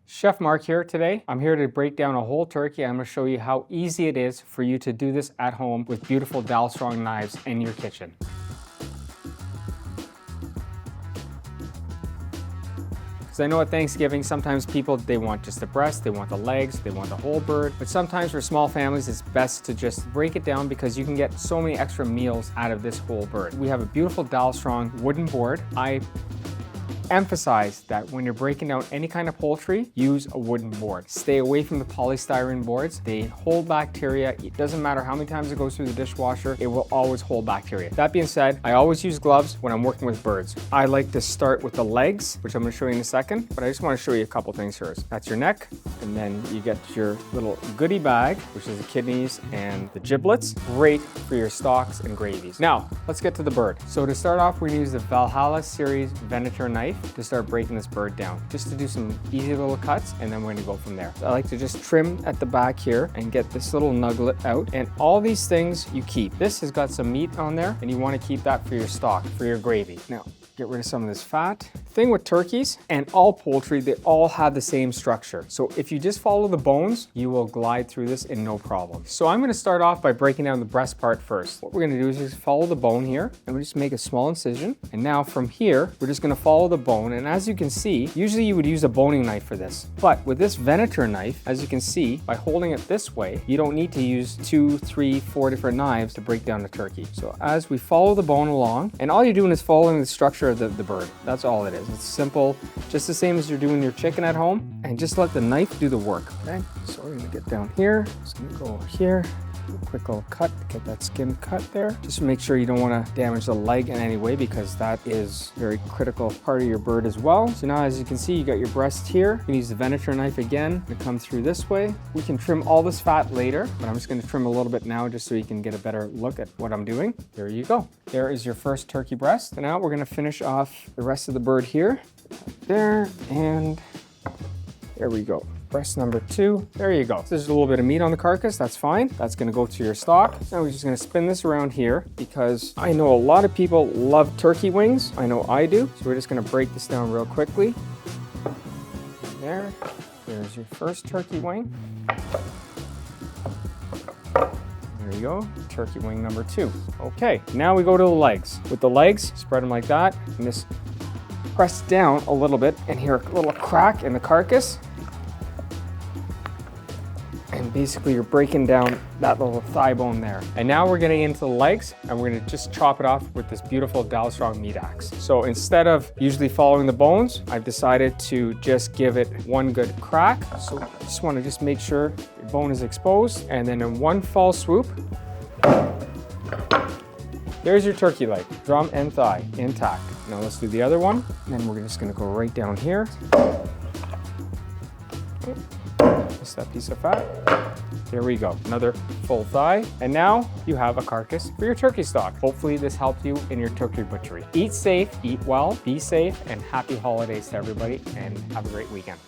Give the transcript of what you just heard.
Chef Marc here today. I'm here to break down a whole turkey. I'm going to show you how easy it is for you to do this at home with beautiful Dalstrong knives in your kitchen. Because I know at Thanksgiving, sometimes people, they want just the breast, they want the legs, they want the whole bird. But sometimes for small families, it's best to just break it down because you can get so many extra meals out of this whole bird. We have a beautiful Dalstrong wooden board. I emphasize that when you're breaking down any kind of poultry, use a wooden board. Stay away from the polystyrene boards. They hold bacteria. It doesn't matter how many times it goes through the dishwasher, it will always hold bacteria. That being said, I always use gloves when I'm working with birds. I like to start with the legs, which I'm going to show you in a second, but I just want to show you a couple things first. That's your neck, and then you get your little goodie bag, which is the kidneys and the giblets. Great for your stocks and gravies. Now, let's get to the bird. So to start off, we're going to use the Valhalla series Venator knife to start breaking this bird down, just to do some easy little cuts, and then we're going to go from there. So I like to just trim at the back here and get this little nugget out, and all these things you keep. This has got some meat on there, and you want to keep that for your stock, for your gravy. Now, get rid of some of this fat. Thing with turkeys and all poultry, they all have the same structure. So if you just follow the bones, you will glide through this in no problem. So I'm going to start off by breaking down the breast part first. What we're going to do is just follow the bone here, and we just make a small incision. And now from here, we're just going to follow the bone. And as you can see, usually you would use a boning knife for this. But with this Venator knife, as you can see, by holding it this way, you don't need to use 2, 3, 4 different knives to break down the turkey. So as we follow the bone along, and all you're doing is following the structure of the bird. That's all it is. It's simple, just the same as you're doing your chicken at home, and just let the knife do the work, okay? So we're gonna get down here, just gonna go over here, do a quick little cut, get that skin cut there. Just make sure you don't wanna damage the leg in any way because that is a very critical part of your bird as well. So now as you can see, you got your breast here. You can use the Venator knife again to come through this way. We can trim all this fat later, but I'm just gonna trim a little bit now just so you can get a better look at what I'm doing. There you go. There is your first turkey breast. And now we're gonna finish off the rest of the bird here. There, and there we go. Breast number 2. There you go. So there's a little bit of meat on the carcass. That's fine. That's going to go to your stock. Now we're just going to spin this around here because I know a lot of people love turkey wings. I know I do. So we're just going to break this down real quickly. There's your first turkey wing. There you go, turkey wing number 2. Okay, now we go to the legs. With the legs, spread them like that, and just press down a little bit, and hear a little crack in the carcass. And basically you're breaking down that little thigh bone there. And now we're getting into the legs, and we're gonna just chop it off with this beautiful Dalstrong meat axe. So instead of usually following the bones, I've decided to just give it one good crack. So I just wanna make sure your bone is exposed, and then in one fall swoop, there's your turkey leg, drum and thigh, intact. Now let's do the other one, and then we're just gonna go right down here. Just that piece of fat. There we go, another full thigh. And now you have a carcass for your turkey stock. Hopefully this helped you in your turkey butchery. Eat safe, eat well, be safe, and happy holidays to everybody, and have a great weekend.